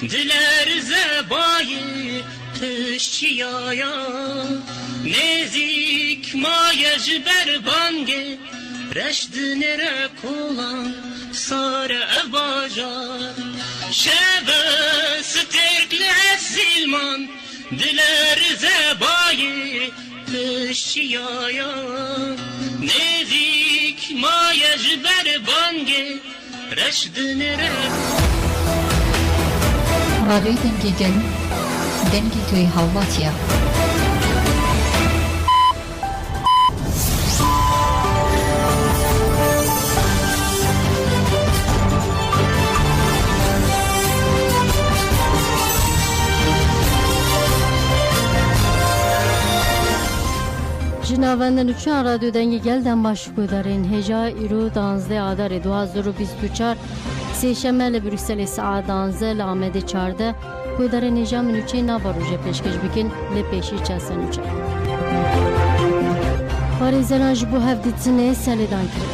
Diler zebayı tışçiyaya nezik mayaj berbange reşdinere kolan sare evajar şebe sterkle silman diler zebayı tışçiyaya nezik mayaj berbange reşdinere رادیوی دنگی گل دنگی توی هواتیا جنابندن چون رادیو دنگی گل دن باشکو دارین هجا ایرو 12 آذر 2024 سهشنبه لبروکسل ساعت 12 لآمد 14 کودار نجام نوچه نواروژه پیشکش بکن لپیشی چسن نوچه پاریزران جبو هفدیتنه سلیدان کرد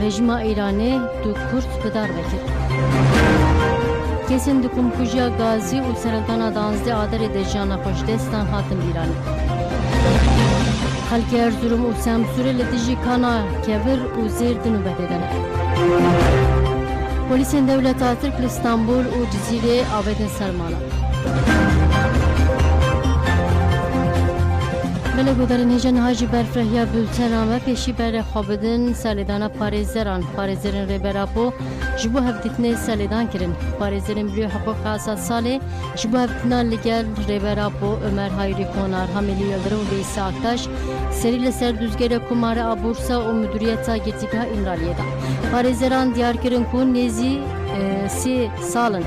رژیم ایرانی دو کرد بدار بکر kesin dukum kuja gazi u serantana 12 adare de jana خوش دستان خاتم ایرانی خلق ارزورم و سمسوره لدیجی کانا کبر و زیر دنو بددنه پولیسین دولت ترک استانبول و جزیره آباد سرمانا بله گودارن هجان هاجی برفرهیا بولتران و پیشی بر خوابدن سالیدان پاریزران ریبراپو جبو هفتیتنه سالیدان کرن پاریزرین بریو حقوق اساس ساله جبو هفتیتنا لگل ریبراپو عمر هایری کنار حمیلی یلدرم و بیسی آکتاش سری لسر دوزگر کمار آبورسا و مدوریتا گرتیگاه اینرالیه دا پاریزران دیار کرن کن نیزی 3 سالن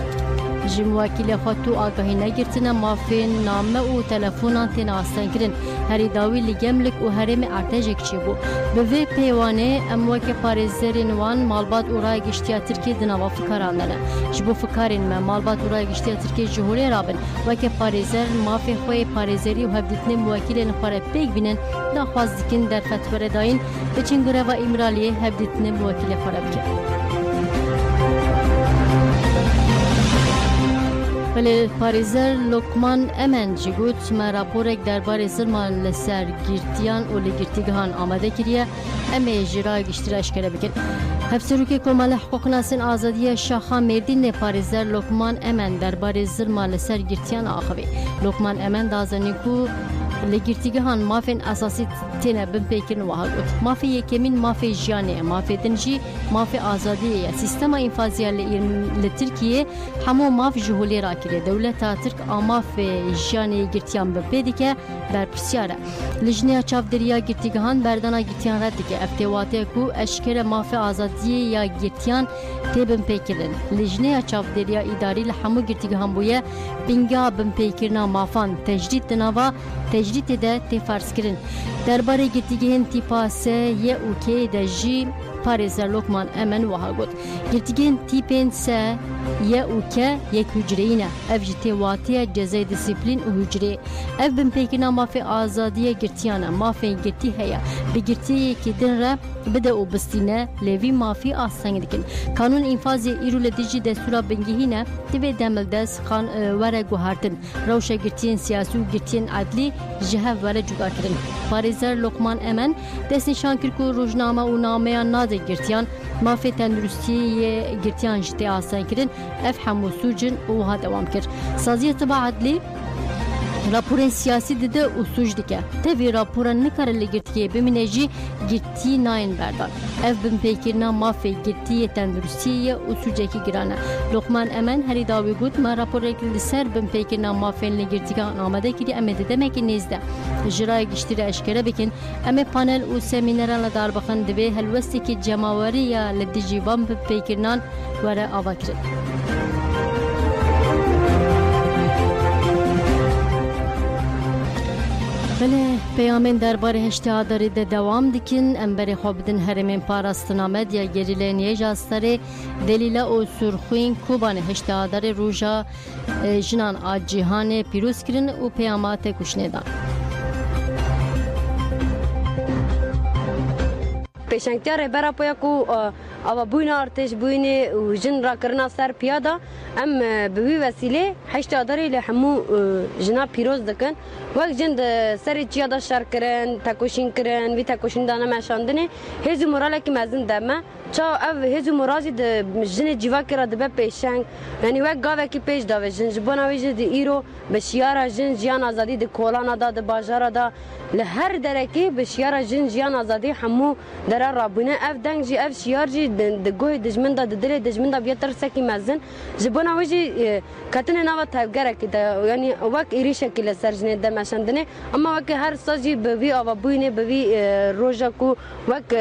جم وکیل خاطو آگاهی نگرتنه مافین نامه و تلفونان تین آستان کرن هری داوی لگملک و هرم ارتجک چی بو به وی پیوانه امواک پارێزەرên wan malbat û raya giştiya Tirkiye di nava fikaran de ne. Ji bo fikarên me malbat û raya giştiya Tirkiye ji holê rabin weke parêzer mafê xwe yê parêzerî û hevdîtinê muwekîlên xwe re pêk bînin daxwaz dikin derfetwere dayîn biçin greva îmraliyê hevdîtinê muwekîlê xwe re bikin. بله پاریزر لوکمان امن جگوت ما راپورک درباره زلمان لسر گیرتیان و لگیرتیگهان آماده کریه امی جرای گشتراش کرده بکن هفسروک کمال حقوق ناسن آزادی شاخا مردین پاریزر لوکمان امن درباره زلمان لسر گیرتیان آخوی لوکمان امن دازنی کو لگیرتیگهان مافین اساسی تینه بن پیکن وحاقوت مافی یکمین مافی جیانه مافی دنجی مافی آزادیه سیستم انفازیه لترکیه همو ماف جهولی را کرده دولت ترک آماف جیانه گرتیان بپیدی که برپسیاره لجنه چاف دریا گرتیگهان بردانا گرتیان رد که افتواته کو اشکر مافی آزادیه یا گرتیان تبن پیکرن لجنه چاف دریا اداری لحمو گرتیگهان بویه بینگا بن پیکرنا مافان تجدید دنوا تجدید ده تفرس کرن درباره گرتیگهن تیپا سه یه اوکی ده جی پاریزر لوکمان امن وها گوت گرتیگهن تیپین سه یه اوکه یک hücreyi ne ev jite vatiye cezay disiplin u hücre ev bin pekina mafi azadiye girtiyana mafi girti heya bi girtiye ki dinre bide u bistine levi mafi asang dikin kanun infazi irule dici destura bingihine dive demel des kan were guhartin rawşa girtiyen siyasi u girtiyen adli jihev were cuda kirin parizer lokman emen desin şankirku rojnama u nameya nade girtiyan mafi tendrustiye girtiyan jite asang kirin ev hamu sucin u ha devam kir saziye tıba adli raporun siyasi dide usuj dike. Tevi raporan nikare li girtiye bimineji girti nain berdan. Ev bin pekirna mafi girtiye tendrustiye usuceki girana. Lokman emen heri davi gud ma rapor ekli ser bin pekirna mafin li girtiye amade kiri emedi demek ki nezde. Jiraya giştire eşkere bikin eme panel u semineranla darbakan dibe helvesteki cemavari ya lediji van bin pekirnan vere avakirin. بله پیامن درباره هشتهاداری ده دوام دیکن امبری خوابدن هرمین پاراستنا مدیا گریلین یه جاستاره دلیل او سرخوین کوبان هشتهاداری روژا جنان آج جهان پیروز کرن و پیامات کشنه دان پیشنگتیا رهبر پویا کو اوا بوین ارتش بوین و جن را کرنا سر پیادا ام به وی وسیله هشت اداری له همو جنا پیروز دکن وقت جن سر چیادا شر کرن تکوشین کرن وی تکوشین دانه مشاندنه هزو موراله کی مزن دمه چا او هزو مرازی د جن جیوا کرا د به پیشنگ یعنی وقت گاوه کی پیش داوه جن جبونا ویجه د ایرو بشیارا جن جیان آزادی د کولانا دا د باجارا دا لهر درکی بشیارا جن جیان آزادی همو در رابونه اف دنگ جی اف شیار جی د گوی دجمن دا د دل دجمن دا بیا تر سکی مزن جبونا ویجه کتن نوا تفگره کی دا یعنی وقت ایری شکل سرجنه د مشاندنه اما وقت هر سازی به وی آوا بوینه به وی روزا کو وقت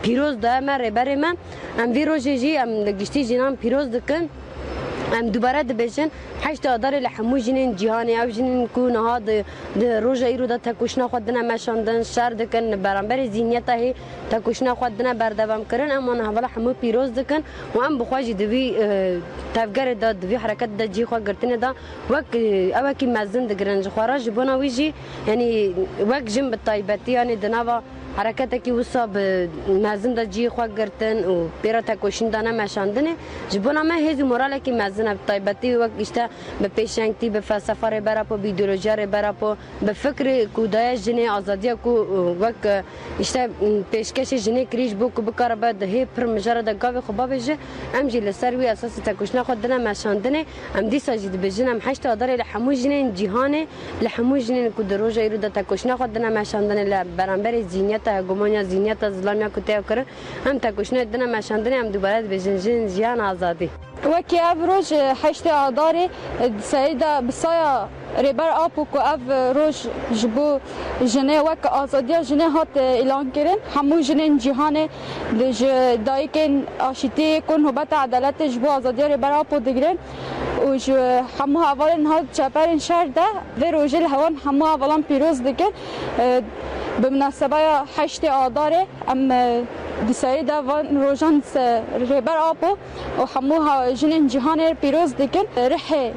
پیروز دا مره بره من ام وی روزی جی ام لگشتی جنام پیروز دکن ام دوباره دبیشن هشت آدار لحمو جنین جهانی او جنین کو نها د روزا ایرو دا تکوشنا خودنا مشاندن شر دکن برانبر زینیتا هی تکوشنا خودنا بردوام کرن اما نهوالا همو پیروز دکن و ام بخواجی دوی تفگر دا دوی حرکت دا جی خواه گرتن دا وک او کی مزن دگرنج خوارا جبونا ویجی یعنی وک جن بطایبتی یعنی دناوا حرکت کی وسا مزن دا جی خواه گرتن و پیرا تکوشین دانه مشاندنه جبونا ما هزو موراله کی مزن بطایبتی وک اشتا به پیشنگتی به فلسفه ری برا پا بیدولوژی ری برا پا به فکر کودای جنه آزادی کو وک اشتا پیشکش جنه کریش بو کو بکار بعد هی پر مجرد گاوی خوبا بجه ام جی لسروی اساس تکوشنا خود دنا مشاندنه ام دی ساجد بجنم هشت اداره لحمو جنین جهانه لحمو جنین کو دروجه ایرو د تکوشنا خود دنا مشاندنه ل برانبر زینیت هگمونیا زینیت اسلامیا کو تیو کر هم تکوشنا دنا مشاندنه هم دوباره بجنجین جیان آزادی وکی اف روز هشت آداری سیدا بسایا ریبر آپو کو اف روز جبو جنه وک آزادی جنه هات اعلان کردن همو جنه جهان دج دایکن آشتی کن هبت عدالت جبو آزادی ریبر آپو دگرن و همو اولن هات چپرین شهر ده و روزل هوان همو اولان پیروز دکن بمناسبه هشت آداره ام دیسایی دا وان روزان ریبر آپو و همو جنین جهان پیروز دکن رح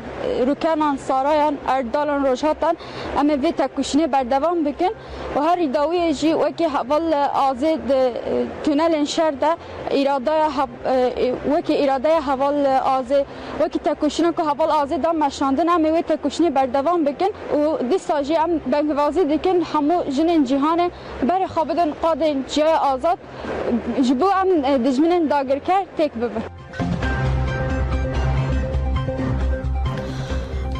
رکانان سارایان اردالان روزهاتان اما وی تکوشنی بردوام بکن و هر ایداوی جی وکی حوال آزید تونل شهر دا وکی اراده حوال آزید وکی تکوشنی که حوال آزید دا مشاندن اما وی تکوشنی بردوام بکن و دیساجی ام بنگوازی دکن همو جنین جهان بر خوابدن قادن جای آزاد جبو ام دجمنن داگرکر تک ببر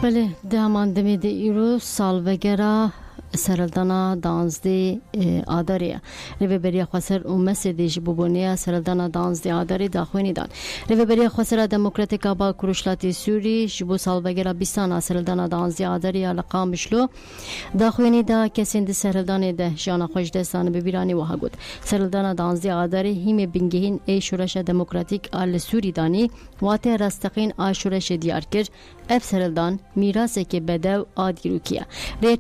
بله دهماندمی ده ایرو سالوگرا سرلدانا دانزده آداریه روی بریا خسر اومسه دیش ببونیه سرلدانا دانزده آداری داخوینی دان روی بریا خسر دموکراتیک با کروشلاتی سوری جبو سالوگرا بیستانا سرلدانا دانزده آداریه لقامشلو داخوینی دا کسین ده سرلدانه ده جانا خوش دستان ببیرانی وها گود سرلدانا دانزده آداری هیم بینگهین ای شورش دموکراتیک آل سوری دانی واته رستقین آ شورش دیار کر اف سرلدان میراثه که بدو آدیروکیه ری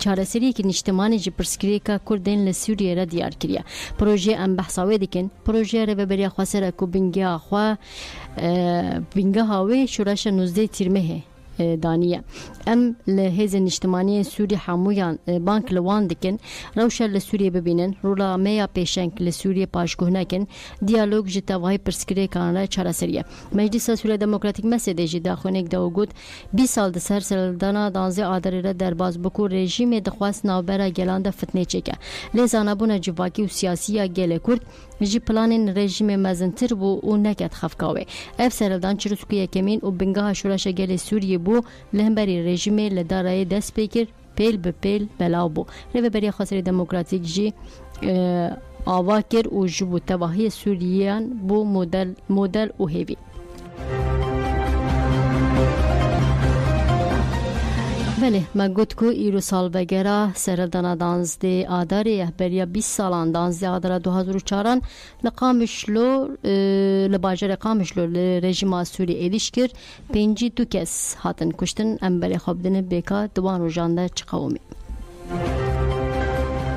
چارەسەری که نیشتمانی جی پرسکریکا کردین لسوریه را دیار کریه پروژه ام بحثاوی دکن پروژه را ببریا خواسته کو بینگه خوا بینگه هاوی شورش 19 تیرمه دانیه ام لهز نیشتمانی سوری همویان بانک لوان دکن روشا لسوریه ببینن رولا میا پیشنگ لسوریه پاشگوه نکن دیالوگ جتاوهای پرسکریکان را چارەسەریه مجلس سوریه دموکراتیک مسیده جی داخونک داوگود 20 سال ده سر سرلدانا دانزه آداری را درباز بکو رژیم دخواست نوبرا گلان ده فتنه چکه لیزانابون جواکی و سیاسی گل کرد جی پلان رژیم مزنتر بو و نکت خفکاوه اف سرلدان چروسکو یکمین و بنگاه شورش گل سوریه بو لهمبری رژیم لدارای دست بکر پیل به پیل بلاو بو روی بری خاصر دموکراتیک جی آواکر و جبو تواهی سوریان بو مدل و هیوی بله مگوت کو ایرو سال بگره سرلدانا دانزده آداری بریا 20 سالان دانزده آداره 2004 لقامشلو لباجر قامشلو لرژیم سوری ایدیش کر 52 کس هاتن کشتن ام بری خوابدن بیکا دوان رو جانده چقاومی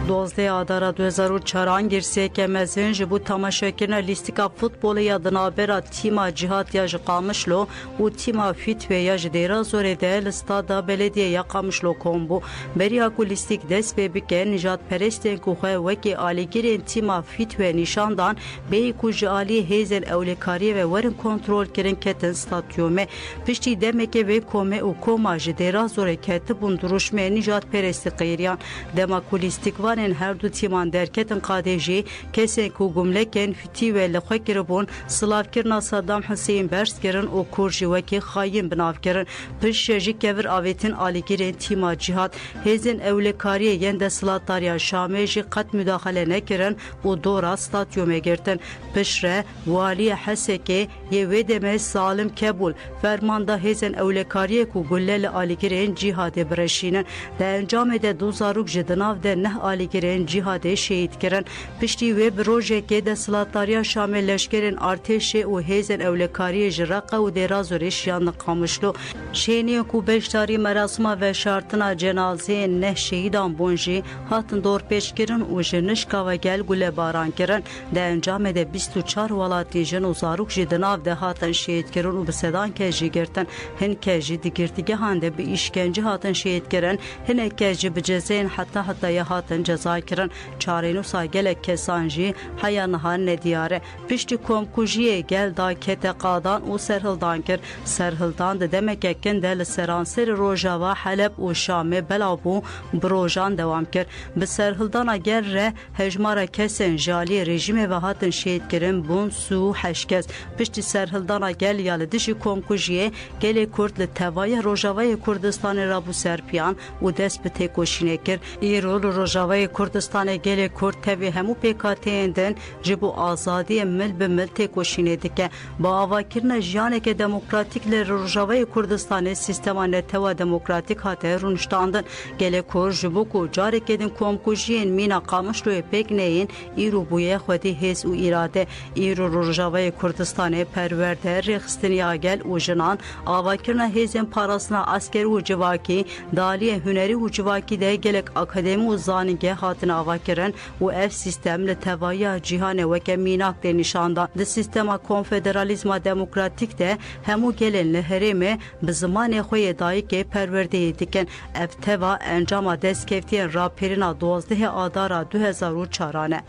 12 آذار 2004 گرسه که مزین جبو تماشاکرین لیستیکا فوتبال یا دنابرا تیما جهات یا قامشلو و تیما فیتوی یا جدیرا زوره ده لستادا بلدیه یا قامشلو کومبو بریا کو لیستیک دست به بکه نجات پرستین کو خواه وکی آلیگیرین تیما فیتوی نشاندان به کو جالی هیزن اولیکاری و ورن کنترول کرن کتن ستاتیومه پشتی دمکه و کومه و کوما جدیرا زوره کتبون دروشمه نجات پرستی قیریان دما کو لیستیک هر دو تیمان درکتن قادجی کسی کو گملکن فتی و لخوا کربون سلاف کرنا صدام حسین برس کرن و کورجی وکی خاین بناف کرن پش جی کور آویتن آلیگیرین تیما جهاد هزین اولیکاری یند سلاتاریا شامه جی قد مداخله نکرن و دورا ستاتیومه گرتن پش ره والی حسکه یه ویدمه سالم کبول فرمانده هزین اولیکاری کو گلل آلیگیرین جهاد برشینن در انجام ده دوزاروک جدناف ده نه آلیگیرین جهاد شهید کرن پشتی و بروژه که ده سلاتاریا شامل لشکرین ارتش و هیزن اولیکاری جرقه و درازورش یان قامشلو شینی کو بشتاری مراسم و شارتنا جنازه نه شهیدان بونجی هاتن دور پیش کرن و جنشکا و گل گل باران کرن ده انجام ده 24 ولاتی جن و زاروک جدناف ده هاتن شهید کرن و بسدان که جی گرتن هن که جی دیگرتیگه هانده به ایشکنجه هاتن شهید کرن هن که جی بجزین حتی یا هاتن جزا کرن چارینو ساگل کسانجی حیانها ندیاره پشتی کومکوژیه گل دا کت قادان و سرهلدان کر سرهلدان ده دمک اکن دل سرانسر روژاوا حلب و شام بلابو بروژان دوام کر به سرهلدان اگر ره هجمار کسن جالی رژیم و هاتن شهید کرن بون سو حشکز پشتی سرهلدان گل یالدشی کومکوژیه گل کرد لتوای روژاوای کردستان رابو سرپیان و دست به تکوشینه کر ایرول روژاوای کردستان گل کرد تبی همو پیکاتیندن جبو آزادی مل به مل تکوشینه دکه با آواکرن جیانه که دموکراتیک لروژاوای کردستان سیستمان توا دموکراتیک هاته رونشتاندن گل کرد جبو کو جاره کدن کومکوژین مینا قامش روی پیک نین ایرو بویه خودی حس و ایراده ایرو روژاوای کردستان پرورده رخستنی آگل و جنان آواکرن هیزن پاراسنا اسکر و جواکی دالی هنری و جواکی ده گلک اکادمی و زانگه هاتن آواکرن و اف سیستم لتوایی جهان وکه میناک ده نشاندان ده سیستم کنفدرالیزم دموکراتیک ده همو گلن لحرمه به زمان خوی دایی که پرورده دیکن اف توا انجام دست کفتی را پیرنا 12 آذار 2004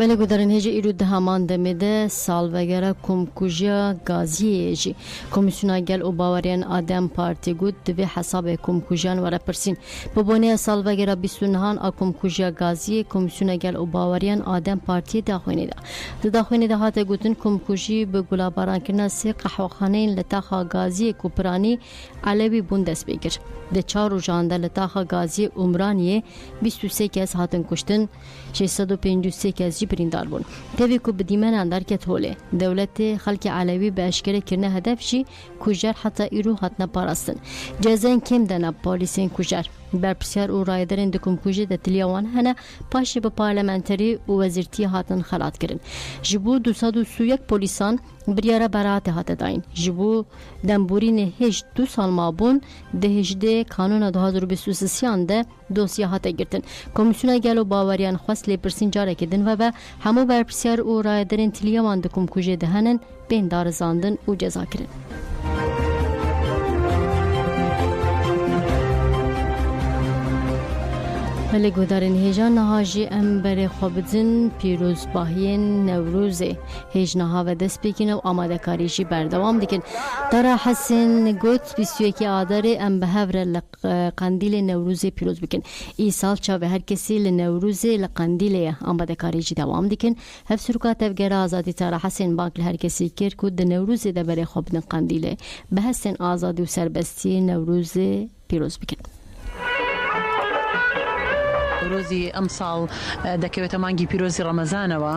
بله گذارن هجی ایرو دهمان دمیده سال وگره کمکوژیا گازیه جی کمیسیون گل او باوریان آدم پارتی گود دوی حساب کمکوژیان وره پرسین ببونه سال وگره 29 کمکوژیا گازیه کمیسیون گل او باوریان آدم پارتی داخوینی ده هاته گوتن کمکوژی به گلاباران کرنا سی قحوخانین لطاقه گازیه کوپرانی علوی بوندس بگیر ده 4 روزانده لطاقه گازیه عمرانیه 23 کس هاتن کشتن 653 کس بریندار بون تیوی کو بدیمن اندر که توله دولت خلق علوی به اشکره کرنه هدف شی کجر حتی ایرو حتنا پاراستن جزن کم دنا پالیسین کجر برپسیار او رایدرین دکم کجی ده تلیوان هنه پاشه به پارلمانتری و وزیرتی هاتن خلات کرن جبو 231 پولیسان بریاره برات هات داین جبو دنبورین هج 2 سال مابون ده هجده قانون 2023 ده دوسیه هات گرتن کمیسیون گلو باوریان خواست لیپرسین جاره کدن و به همو برپسیار او رایدرین تلیوان دکم کجی ده هنن بین دارزاندن و جزا کرن بله گودارن هیجان نهاجی ام بر خوابدن پیروز باهین نوروزه هیج نها و دست بکن و آماده کاریشی بردوام دیکن دارا حسین گوت 21 آذر ام به هفر قندیل نوروزه پیروز بکن ای سال چا و هر کسی لنوروزه لقندیل آماده کاریشی دوام دیکن هف سرکات افگر آزادی تارا حسین باقل هر کسی کر کود نوروزه ده بر خوابدن قندیله به حسین آزادی و سربستی نوروزه پیروز بکن نەورۆزی ئەم ساڵ دەکەوێتە مانگی پیرۆزی ڕەمەزانەوە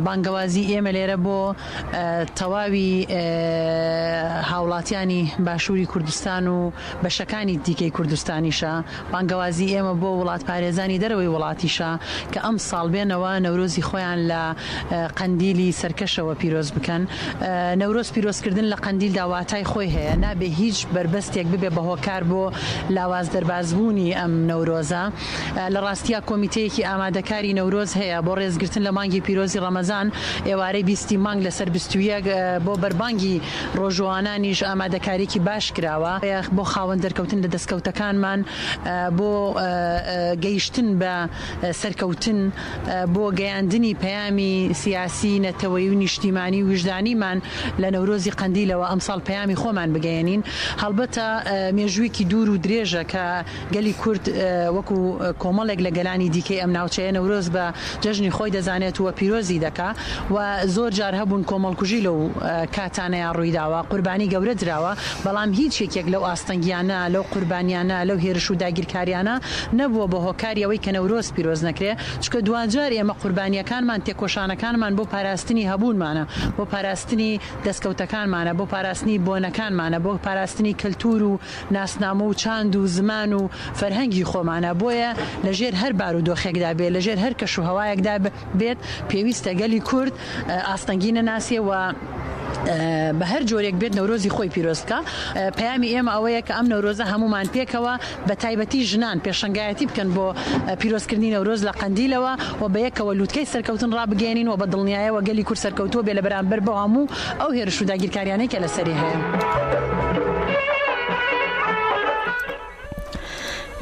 بانگەوازی ئێمە لێرە بۆ تەواوی هاوڵاتیانی باشووری کوردستان و بەشەکانی دیکەی کوردستانیشە بانگەوازی ئێمە بۆ وڵات پارێزانی دەرەوەی وڵاتیشە کە ئەم ساڵ بێنەوە نەورۆزی خۆیان لە قەندیلی سەرکەشەوە پیرۆز بکەن نەورۆز پیرۆزکردن لە قەندیل داواتای خۆی هەیە نابێ هیچ بربەستێک ببێ بە هۆکار بۆ لاواز دەربازبوونی ئەم نەورۆزە لە ڕاستیە کۆمیتەیەکی ئامادەکاری نەورۆز هەیە بۆ ڕێزگرتن لە مانگی پیرۆزی ڕەمەزان ئێوارەی 20 مانگ لەسەر 21 بۆ بەربانگی ڕۆژوانانیش ئامادەکاریکی باش کراوە بۆ خاوەن دەرکەوتن لە دەستکەوتەکانمان بۆ گەیشتن بە سەرکەوتن بۆ گەیاندنی پەیامی سیاسی نەتەوەی و نیشتیمانی و وجدانیمان لە نەورۆزی قەندیلەوە ئەمساڵ پەیامی خۆمان بگەێنین هەڵبەتە مێژوویەکی دوور و درێژە کە گەلی کورد وەکو کۆمەڵێک لە گەلانی دیکەی ئەم ناوچەیە نەورۆز بە جەژنی خۆی دەزانێت وە پیرۆزی دەکا و زۆر جار هەبوون کۆمەڵکوژی لەو کاتانەیان ڕوویداوە قوربانی گەورە درراوە بەڵام هیچ یەکێک لەو ئاستەنگیانە لەو قوربانیانە لەو هێرش و داگیرکاریانە نەبووە بە هۆکاریەوەی کە نەورۆز پیرۆز نەکرێ چکە دوجار ئێمە قوربانیەکانمان تێکۆشانەکانمان بۆ پاراستنی هەبوونمانە بۆ پاراستنی دەستکەوتەکانمانە بۆ پاراستنی بۆنەکانمانە بۆ پاراستنی کللتور و ناسنامە و چاند و زمان و فەرهەنگی خۆمانە بۆیە لەژێر هەر بار و دۆخێکدا بێت لەژێر هەر کەش و هەوایەکدا بێت پێویستە گەلی کورد ئاستەنگی نەناسیەوە بە هەر جۆرێک بێت نەورۆزی خۆی پیرۆستکە پەیامی ئێمە ئەوەیە کە ئەم نەورۆزە هەمومان پێکەوە بە تایبەتی ژنان پێشنگایەتی بکەن بۆ پیرۆزکردنی نەورۆز لە قەندیلەوە و بە یەکەوە لووتکەی سەرکەوتن ڕابگەێنین و بە دڵنیایەوە گەلی کورد سەرکەوتووە بێ لە بەرامبەر بە هەموو ئەو هێرش و داگیرکاریانەی کە لەسەری هەیە.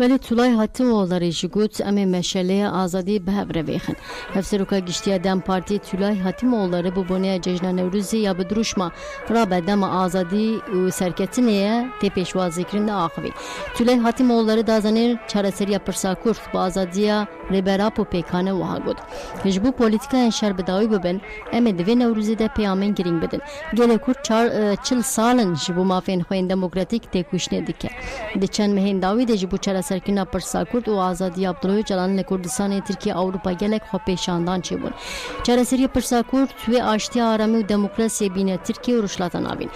ولی تولای هاتimoğulları ji got em ê meşeleye azadî bi hev re vêxin. Hevseroka Giştiya Dem Partî Tülay Hatimoğulları bu boneya Cejna Newrûzê ya bi duruşma rabe dema azadî û serketinê tê pêşwazîkirin de axivî. Tülay Hatimoğulları dazanêr çareseriya pirsa Kurd bi azadiya rêberap û pêkane wiha got. Ji bo polîtikayên şerbidawî bibin em ê divê Newrûzê de peyamên girîng bidin. Gelê Kurd çil salin ji bo mafên xwe yên demokratîk têkuşinê dike. Di çend mehên dawî de ji bo çareserkirina pirsa Kurd û azadiya Abdullah Öcalan li Kurdistanê Tirkiye Awropa gelek xwe pêşandan çêbûn. Çareseriya pirsa Kurd wê aştiya aramî û demokrasiyê bîne Tirkiye û rûşlata navîn.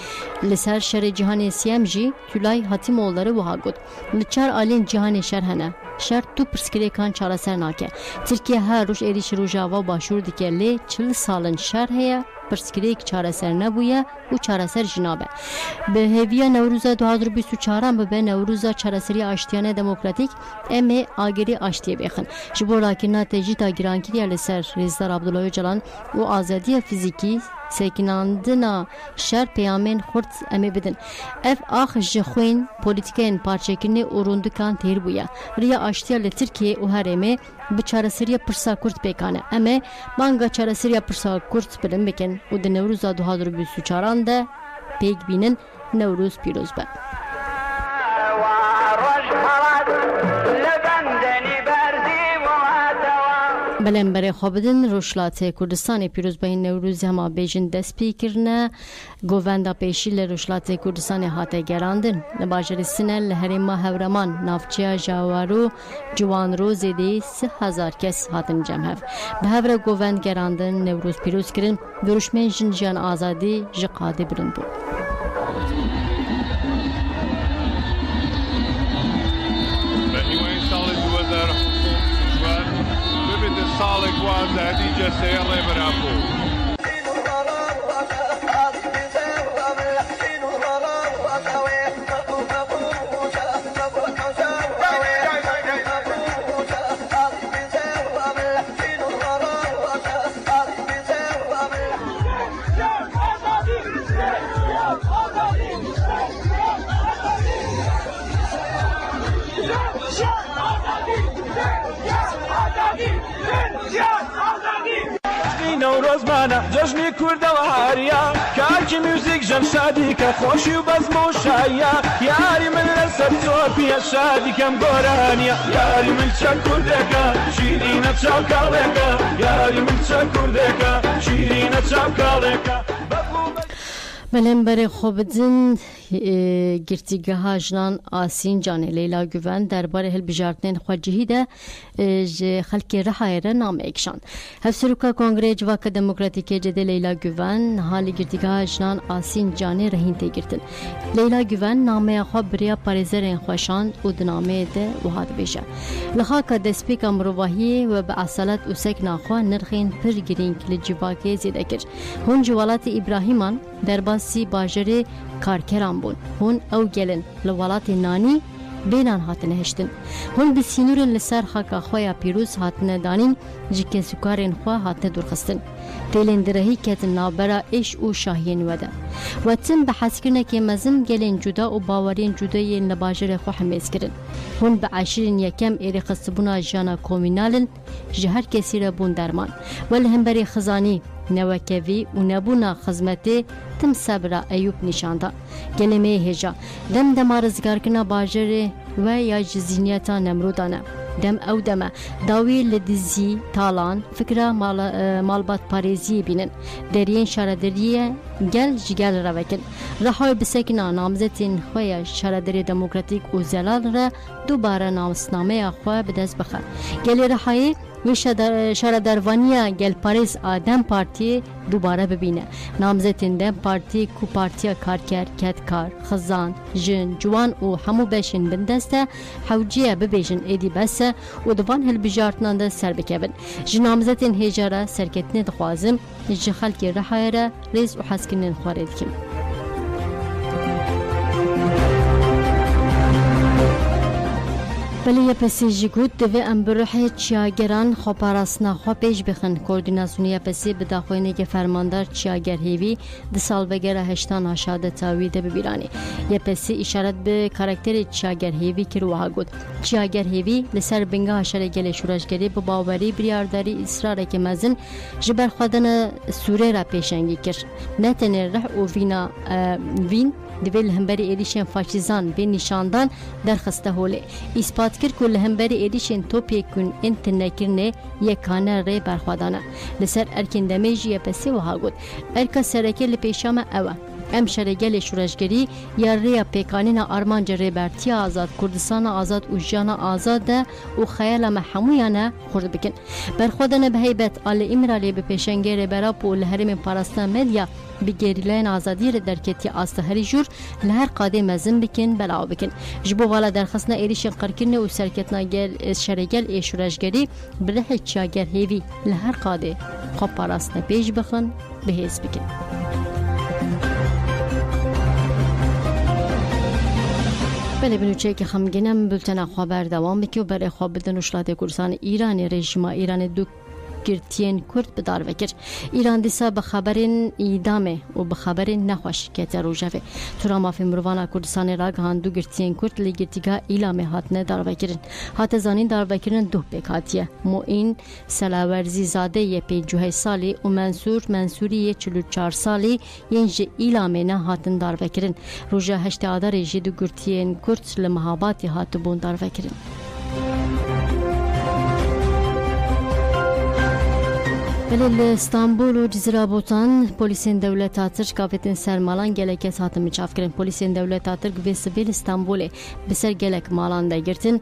Li ser şerê cîhanê siyem jî Tülay Hatimoğulları wiha got. Li çar alên cîhanê şer hene. Şer tu pirsgirêkan çareser nake. Tirkiye her roj êrişî Rojava û Başûr dike lê çil salin şer heye pirsgirêk çareser nebûye û çareser jî nabe. Bi hêviya Newrûza 2024 bibe Newrûza çareseriya aştiyane demokratîk em ê agirî aştiyê bêxin. Ji bo rakirina tecîta girankiriya li ser Rêzdar Abdullah Öcalan û azadiya fîzîkî sekinandina şer peyamên xurt em ê bidin. Ev ax ji xwên polîtikayên parçekirinê û rundikan têr bûye. Riya aştiya li Tirkiye û herêmê bi çareseriya pirsa Kurd pêkane. Em ê banga çareseriya pirsa Kurd bilind bikin û di Newrûza 2024 de pêk bînin Newrûz pîroz be. Belemberê xwe bidin Rojhilatê Kurdistanê pîrozbahên Newrûzê hema bêjin dest pê kirine govenda pêşî li Rojhilatê Kurdistanê hate gerandin. Li bajarê Sinel li herêma Hewreman navçeya Jawaro Ciwanrozê de 3000 kes hatin cemhev. Bi hev re govend gerandin Newrûz pîroz kirin duruşmeyên jin jiyan azadî ji qadê bilind bû. صالح وازادي جسير برابو نوروز مانا جشنی کردەوە هاریا کاکی موزیک ژەم شادیکە خۆشی و بەزم و شایە یاری من لەسەر تۆ پیە شادیکەم گۆرانیە یاری من چە کوردەکە شیرینە چاوکاڵێکە یاری من چە کوردەکە شیرینە چاوکاڵێکە Belemberê xwe bidin گرتیگاه جنان آسین جان لیلا گوان درباره هلبجارتنین خواجهی ده خلک رحایره نام اکشان هفسروکا کنگره جواک دموکراتیک جده لیلا گوان حالی گرتیگاه جنان آسین جان رهین تگرتن لیلا گوان نامه خواه بریا پارزرین خوشاند و دنامه ده و هاد بیشه لخاکا دسپیک امروواهی و به اصالت اوسک ناخواه نرخین پر گرینگ لجواکی زیده کر هون جوالات ابراهیمان در باسی باجر کارکران بون هون او گلن لولات نانی بینان هاتنه هشتن هون بسینورن لسر خاکا خواه پیروز هاتنه دانین جکن سکارین خواه هاتنه درخستن تیلین درهی کتن نابرا ایش او شاهین وده و تم بحثکرنه که مزم گلین جدا و باورین جدایین لباجر خواه حمیز کرن هون به عشرین یکم ایری خستبونا جانا کومینالن جهر کسی را بون درمان ولی هم بری خزانی نوکوی و نبونا خزمتی تم صبر ایوب نشانده کلمه هجا دم دم رزگار کنا باجر و یا جزینیتا نمرودانه دم او دم داوی لدزی تالان فکره مالبات پاریزی بینن درین شاردریه گل جگل روکن رحای بسکنا نامزتین خواه شاردری دموکراتیک و زلال را دوباره نامسنامه خواه بدست بخه گل رحای و شاردروانیا گل پاریز آدم پارتی دوباره ببینه نامزتین دم پارتی کو پارتیا کارکر کتکار خزان جن جوان و همو بشین بندسته حوجیه ببیجن ایدی بسه و دوان هل بجارتنان ده سر بکبن جنامزتین هجاره سرکتنی دخوازم جخل که رحایره ریز و حسکنین خوارد کم بله یا پسی جگود دوی ام بروحه چیاگران خوپاراسنا خو پیش بخن کوردیناسیونی پسی بداخوینه که فرماندار چیاگر هیوی ده سال بگره هشتان آشاده تاوی ده ببیرانی یا پسی اشارت به کاراکتر چیاگر هیوی که روها گود چیاگر هیوی لسر بنگاه شره گل شورشگری به باوری بریارداری اصراره که مزن جبر خودن سوره را پیشنگی کرد نه تنه رح و وین دویل همبری ایدیشن فاشیزان به نشاندان درخسته هوله اثبات کرد که همبری ایدیشن توپی کن انت نکرنه یکانه ری برخوادانه لسر ارکن دمیجی پسی و ها گود ارکا سرکی لپیشام اوه ام شرگل شورشگری یا ریا پیکانین آرمانج ریبرتی آزاد کردستان آزاد و جان آزاد و خیال محمویانه خورد بکن برخودن به هیبت آل امرالی به پیشنگی ریبرا پو لحرم پاراستان مدیا بگیریلین آزادی را درکتی آستهری جور لهر قاده مزن بکن بلاو بکن جبو والا درخصنا ایریشن قرکرنه و سرکتنا گل شرگل شورشگری بره چاگر هیوی لهر قاده خوب پاراستان پیش بخن بهیز بکن بله بنوچه که خمگینم بلتن خبر دوام بکی و برای خواب بدن اشلات کردستان ایران رژیم ایران دو گرتین کرد بدار وکر ایران دیسا به خبرین ایدامه و به خبرین نخوش که روجه تورا مافی مروان کردستان را گهاندو گرتین کرد لگرتیگا ایلامه هاتنه دار وکرن هات زانین دار وکرن دو پیکاتیه موین سلاورزی زاده یه پیجوه سالی و منصوری یه 44 سالی ینج ایلامه نه هاتن دار وکرن روجه هشت آدار جدو گرتین کرد لمحاباتی هاتو بون دار وکرن بله استانبول و جزیره بوتان پلیسین دولت آتر کافتن سرمالان گلک ساعت مچاف کردن پلیسین دولت آتر گوی سبیل استانبول بسر گلک مالان دگرتن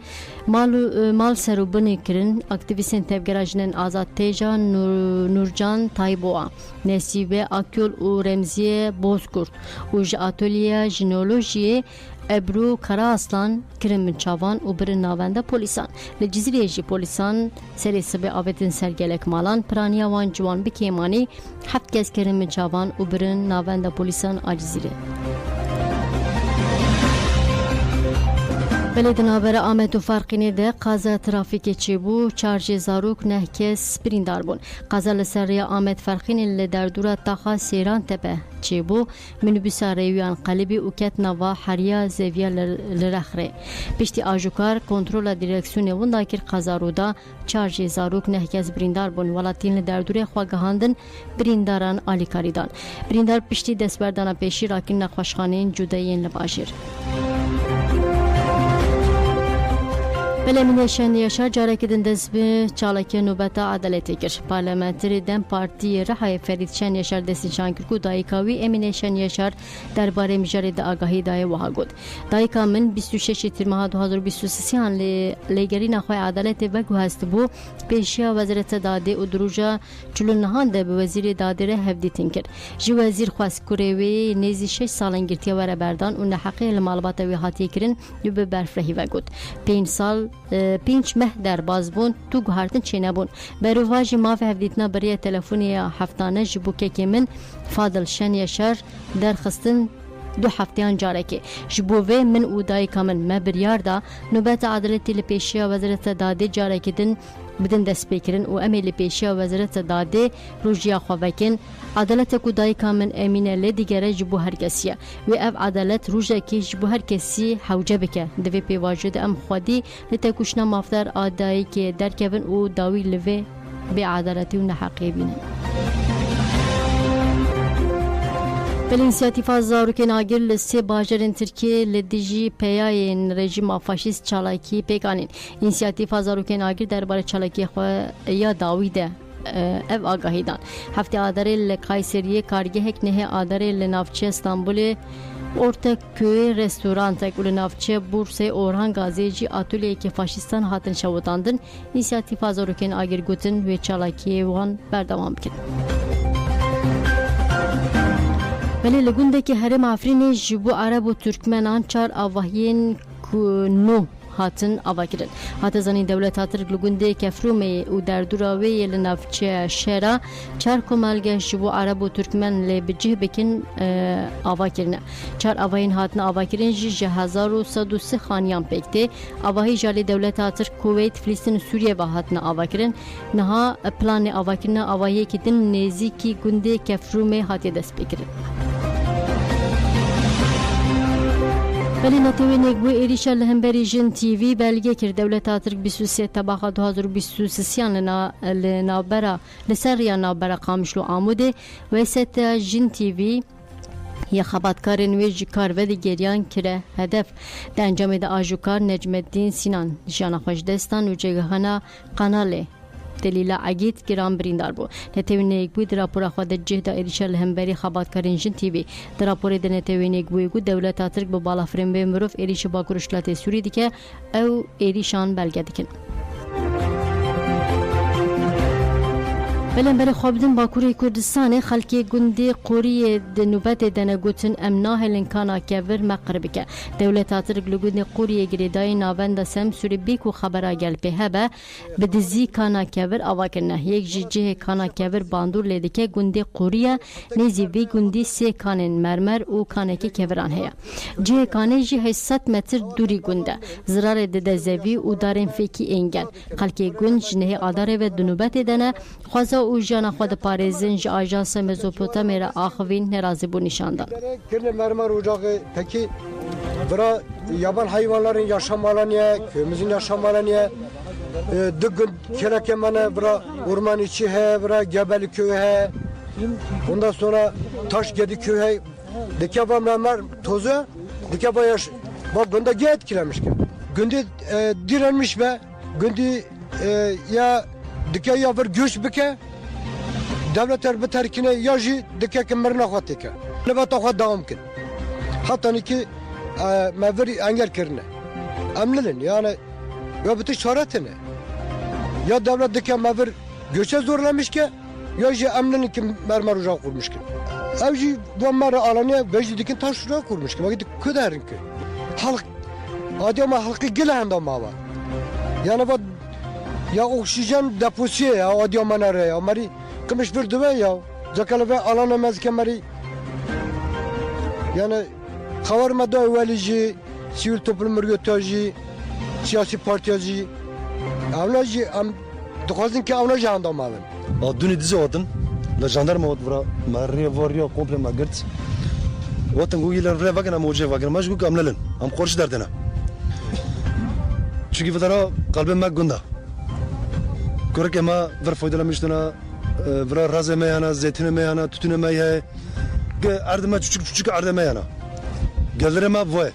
مال سروبنی کردن اکتیویستین تبگراجنن آزاد تیجا نورجان تایبوا نسیبه اکیول و رمزی بوزگورد و اتلیه ژنولوژی ابرو کارا اسلان کرم چاوان و بر ناونده پلیسان لجزیره جی پلیسان سری سبه آوتن سرگلک مالان پرانیا وان جوان بکیمانی 7 کس کرم چاوان و بر ناونده پلیسان آجزیره بله دنابر آمد و فرقینه ده قضا ترافیک چی بو چارج زاروک نه کس بریندار بون قضا لسریا آمد فرقینه لدردورا تاخا سیران تپه چی بو منوبیسا ریویان قلبی و کت نوا حریا زیویا لرخره پشتی آجوکار کنترول دیرکسیون ونداکر قضا رو دا چارج زاروک نه کس بریندار بون ولاتین لدردور خواگهاندن برینداران آلیکاریدان بریندار پشتی دست بردان پیشی راکن نخوشخانین جدایین لباشر Belemine şen yaşar carekidin dezbi çalaki nubeta adaleti kir. Parlamenteri Dem Partiye Rahaya Ferit Şen Yaşar desin şankir ku dayikavi Emine Şen Yaşar derbare mijari de agahi daye vaha god. Dayika min 26 Tirmaha 2023 han legerina xoy adaleti ve guhast bu peşiya vazirete dade u duruja çulun nahan de be veziri dadere hevditin kir. Ji vezir xwas kurevi nezi 6 salın girtiye vere berdan u nehaqi el malbata ve hatiye kirin be berfrehi ve god. 5 sal 5 meh derbaz bun tu guhartin çenebun. Beruvaji mafi hevditna beriye telefoniya haftane ji bu keke min Fadıl Şen Yaşar derxistin 2 هفتهان جارکی جبوه من اودای کامن مبریار دا نوبت عدالتی لپیشیا وزارت داده جارکی دن بدن دست بکرن و امی لپیشیا وزارت داده روجیا خوابکن عدالت کودای کامن امینه لدیگره جبو هر کسیه و اف عدالت روجا کی جبو هر کسی حوجه بکه دوی پی واجد ام خودی لتکوشنا مافدار آدایی که درکبن و داوی لوی به عدالتی و نحقی بینن Inisiyatif Zarokên Agir li sê bajarên Tirkiye li dijî peyayên rejima faşîst çalakî pêkanîn. İnisiyatif Zarokên Agir derbare çalakiyê xwe ya dawî de ev agahî dan. Heftê adarê li Kayseriye kargehek nehê adarê li navçeya Stenbolê Ortaköyê restorantek û li navçeya Bursê Orhan Gazê jî atölyeyekî faşîstan hatin şewitandin. İnisiyatif Zarokên Agir gotin wê çalakiyê wan berdewam bikin. ولی لگونده که هرم آفرینی جبو عرب و ترکمنان 4 آواهین نو هاتن آوا کردن. هات زنی دولت هاتر لگونده کفرومی و در دوراوی لنافچه شهر 4 کمالگه جبو عرب و ترکمن لبجه بکن آوا کردن. 4 آواهین هاتن آوا کردن جه 1103 خانیان پکته. آواهی جالی دولت هاتر کویت، فلسطین و سوریه و هاتن آوا کردن. نها پلان آوا کردن آواهی کردن نزدیکی گونده کفرومی هاتی دست بکردن. ولی نتوینه گوی ایریشا لهمبری جن تیوی بلگه کرد دولت آترک 23 تباخا 2023 لنابرا لسریا نابرا قامشلو آموده و ست جن تیوی یا خباتکارن وی جکار و دیگریان کره هدف در انجام ده آجوکار نجمدین سینان جانا خوش دستان و جگهانا قناله دلیل عگید گرام بریندار بو نتوینه یک بود راپور خود جهد ایریشل همبری خبات کارین جن تیوی در راپور ده نتوینه یک بود دولت آترک با بالا فرم به مروف ایریش با کرشلات سوری دیگه او ایریشان بلگه دیکن بلن بر خوابدن باکوری کردستان خلکی گندی قوری دنوبت دنگوتن امناه لنکانا کور مقرب که دولت آترک لگود قوری گریدای ناوند سم سوری بیکو خبره گل به هبه بدزی کانا کور آواکرنه یک جه کانا کور باندور لیده که گندی قوریه نیزی وی گندی سه کانن مرمر و کانه که کوران هیا جه کانه جه 800 متر دوری گنده زرار ددزوی و دارن فیکی انگل خلکی گند جنه آداره و دنوبت دنه خوازا او جانا خود پارێزin ji Ajansa Mezopotamê re axivîn nerazîbû nîşandan. Kirli mermer ocağı peki bura yaban hayvanların yaşam alanı, köyümüzün yaşam alanı, dıgın kerekemene bura orman içi he, bura Gebeli köyü he, ondan sonra Taşgedi köyü he, dikaba mermer tozu, dikaba yaş, bak bunda ge etkilemiş ki. Gündü direnmiş be, gündü ya dike ya bir göç bike, devletler bir terkine yaji dike kemerine xattı ki. Ne bata xat devam kin. Hatta ki mevri engel kirne. Emlilin yani ya bütün şaratını. Ya devlet dike mevri göçe zorlamış ki, ya ji emlilin ki mermer ocağı kurmuş ki. Evji bu mermer alanı vecdi dikin taş ocağı kurmuş ki. Vakit kudarin ki. Halk, adi ama halkı gilahında mava. Yani bu ya oksijen deposu ya Adıyaman'a ya mari kımış bir düve ya zakala ve alana mezkemari yani kavarma da evvelici sivil toplum örgütleri siyasi partiyaci avlaji am dokazın ki avlaji andam alın. Dün dizi oldum. La jandarma odvra mariye varıyor komple magert. Vatan gugiler re vagana moje vagana majgu kamlalın. Am korş derdena. Çünkü vdara kalbim magunda. Kork ama ver faydalamıştına ver razeme yana zeytine yana tütüne meye ardıma küçük ardeme yana gelireme voy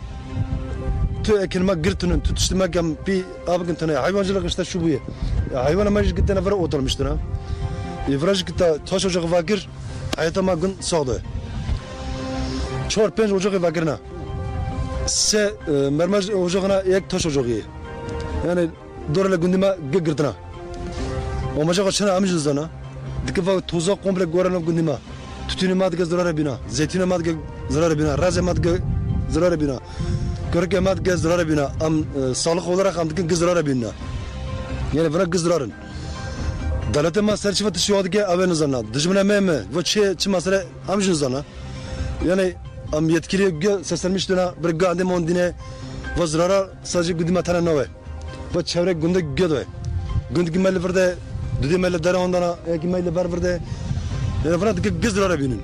tu ekilme girtinin tutuşturmak hem bir abgın tane hayvancılık işte şu bu ya. Hayvana meclis gittiğine vara oturmuştur ha. Vraj gitti taş ocağı vakir hayata magın sağdı. Çor penç ocağı vakirna. Se mermez ocağına ek taş ocağı. Yani doğruyla gündeme girtine. O macağı çana amcız zana. Dikkat tuzak komple goranım gündeme. Tütünü madde zararı bina, zeytini madde zararı bina, razı madde zararı bina, körük madde zararı bina. Am sağlık olarak am dikin zararı bina. Yani bırak zararın. Devletin ma sertifat şu adı ki avın zana. Düşmana meme ve çi masale amcın zana. Yani am yetkili seslenmiş döne bir gande mondine ve zarara sadece gündeme tane nove. Ve çevre günde gödü. Günde kimeli verde, düdü meli dere ondana, kimeli ber verde. Yani bana dikkat gizlere binin.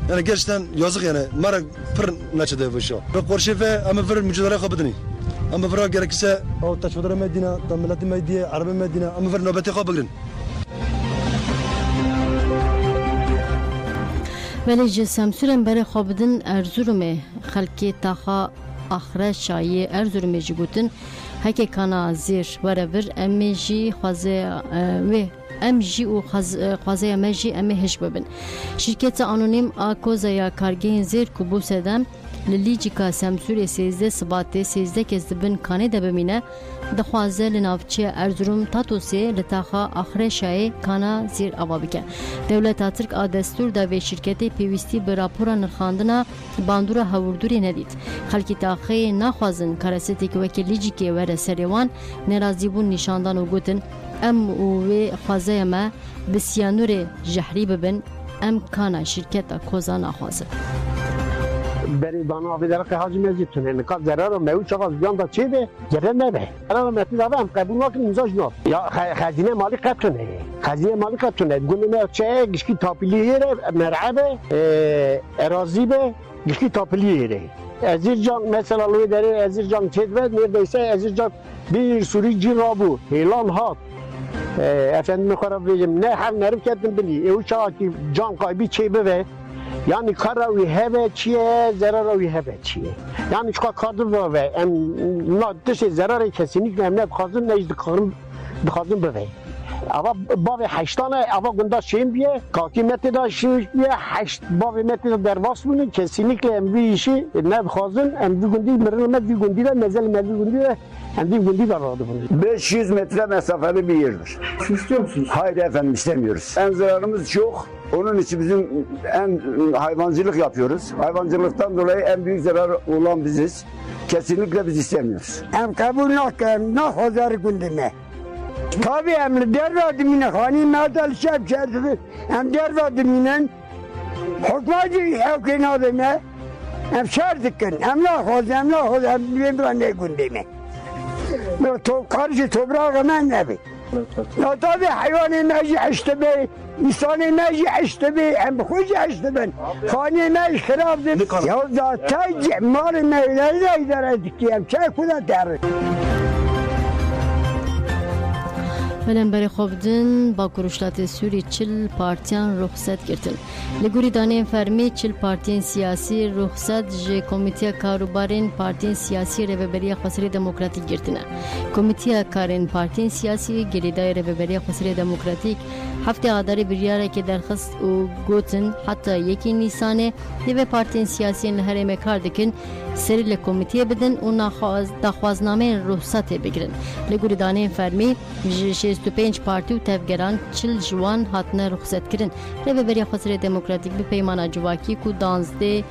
Yani gerçekten yazık yani. Mara pır neçede bu şey. Ve korşefe ama bir mücadele kapatını. Ama bir gerekirse o taşvadara medine, tamilati medine, Arabi medine ama bir nöbeti kapatın. Böylece Samsur'un beri xabidin Erzurum'e xalki taxa ahre şayi Erzurum'e jigutin heke kana zir verebir emmeji xaze ve emji u xaze meji emme heş bebin. Şirket anonim Akozaya kargên zir ku bu sedem Lilicika Samsurê 13 Sibatê 13 kez dibin kanê de bimîne dixwaze li navçeya Erzurum Tatosê li taxa Axreşayê kana zêr ava bike. Dewleta Tirk a destûr da vê şirketê pêwîstî bi rapora nirxandina bandora hewurdûrê nedît. Xelkê taxeyê naxwazin karaseteke wekî Licikê were serê wan nerazîbûn nîşandan û gotin em û vê xwazeya me bi siyanûrê jehrî bibin em kana şirketa Koza naxwazin. بری دانا آفیدار که حاجی مزیتونه نکات ضرر میو چقدر بیان دا چی به ضرر نبه ضرر متی داره هم قبول نکن امضاش نو یا خزینه مالی قطونه خزینه مالی قطونه گونه ما چه گشکی تاپیلیه مرعبه اراضی به گشکی تاپیلیه Ezircan mesela loy deri Ezircan çedved neredeyse Ezircan bir sürü cirabu helan hat efendim karab vereceğim ne hem nerim kendim bili uçağı ki can kaybı çeybe ve yani karavi heve çiye zararı heve çiye yani şu kadar ve em nadde zararı kesinlikle emniyet kazın ne izdi kazın be ama bavi haştana ama gunda şeyim diye kakimette de şey diye haşt bavi mette de dervas bunun kesinlikle em bir işi ne kazın em bir gündi mırılmet bir gündi de mezel gündi de hem bir gündi de aradı bunu 500 metre mesafeli bir yerdir. İstiyor musunuz? Hayır efendim istemiyoruz. En zararımız çok. Onun için bizim en hayvancılık yapıyoruz. Hayvancılıktan dolayı en büyük zarar olan biziz. Kesinlikle biz istemiyoruz. Em kabul nakım, ne hazır gündeme. Tabii emri der verdim yine, hani merdel şef çerdi. Em der verdim yine, hükmacı evkin adına, em şerdikin, em la hazır, em bilmem ne gündeme. Karşı toprağa ben ne bi? Ya tabii hayvanı meci işte be, insanı meci işte be, hem kuzu işte ben. Fani meci kırabdı. Ya da tecih mali meyleri de idare ettik diyem, çay kuda derir. Belemberê xwedin Bakuruşlatê Sûrî çil partiyan ruxsat girtin. Li gorî daneyên fermî çil partiyên siyasî ruxsat ji Komîteya Karûbarên Partiyên Siyasî Rêveberiya Xweserê Demokratîk girtine. Komîteya Karên Partiyên Siyasî Girêdayê Rêveberiya Xweserê Demokratîk heftê adarê biryarekê derxist û gotin heta 1 Nîsanê divê partiyên siyasîyên li herêmê kar dikin serî li komîteyê bidin û daxwaznameyên ruxsatê bigirin. Li gorî daneyên fermî ji 65 partî û tevgeran çil ji wan hatine ruxsatkirin. Rêveberiya Xweserê Demokratîk bi peymana civakî ku 12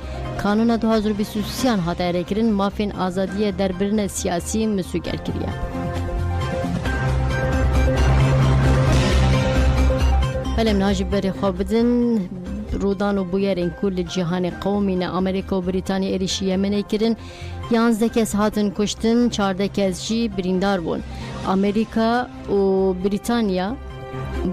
Kanûna 2023 hat erêkirin mafên azadiyê derbirine siyasî misûger kiriye. Belem nacib berê xwe bidin Rudan û bûyerên ku li cîhanê qewmîne Amerîka û Brîtanya êrişî Yemenê kirin 11 kes hatin kuştin 14 kes jî birîndar bûn. Amerîka û Brîtanya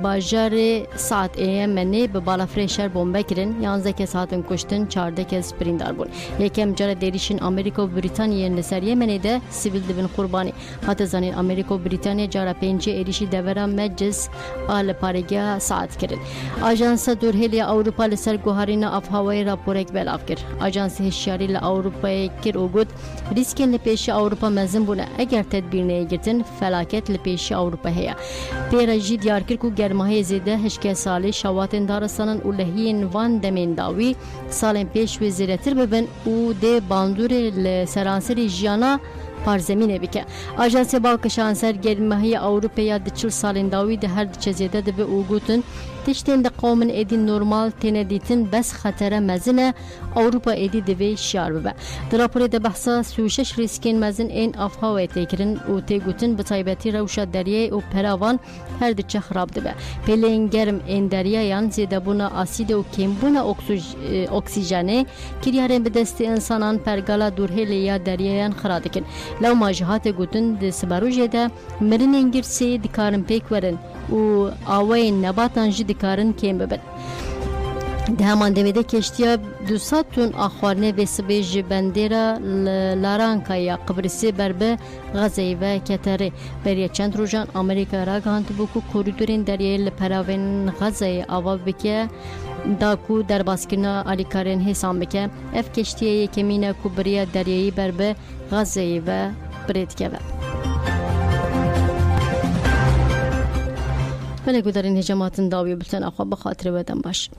باجار ساعت ایمنی به بالافر شهر بمب کردن 11 کس هاتن کشتن 14 کس بریندار بون یکم جار دیریشین آمریکا و بریتانیا لسر یمنی ده سیویل دبن قربانی هات زنین آمریکا و بریتانیا جار پنجه ایریشی دورا مجلس آل پارگیا ساعت کردن آژانس دورهلی اروپا لسر گوهرین افهاوی راپورک بلاف کرد آژانس هشیاری لاوروپا کر اوگود ریسکن لپیش اروپا مزن بونه اگر تدبیر نگیرتن فلاکت لپیش اروپا هیا پیراجی دیار کرد کو گرمای زیده هشکه سالی شواتن دارستانن و لهین وان دمین داوی سالن پیش وزیرتر ببن و ده باندور لسرانسری جیانا پارزمینه بکه آژانس بالکشانسر گرمای اروپا ده 40 سالن داوی ده هر دچه زیده ده به اوگوتن تشتین ده قومن ادین نورمال تندیتن بس خطره مزنه اروپا ادی دوی شیار ببه در راپور ده بحثا 36 ریسکین مزن این افهاوی تکرن و تیگوتن به طایبتی روشا دریای و پراوان هر دچه خراب ده به پیلین گرم این دریایان زیده بونا آسید و کم بونا اکسیژنه کریارن به دست انسانان پرگالا دورهلی یا دریایان خراب دکن لو ماجهات گوتن ده سباروجه ده مرن انگرسی دکارن پیک ورن و آوای نباتان جی دکارن کم ببن ده همان دمیده کشتیا 200 تون آخوارنه و سبیج بندیرا لارانکا یا قبرسی بربه غزه و کتره برای چند روزان امریکا را گاند بکو کوریدورین دریای لپراوین غزه آوا بکه داکو در باسکرنا آلیکارین حسام بکه اف کشتیه یکمینه کو برای دریایی بربه غزه و برید که ولی گذارین هجماتن داوی بلتن اخواب بخاطر بدن باش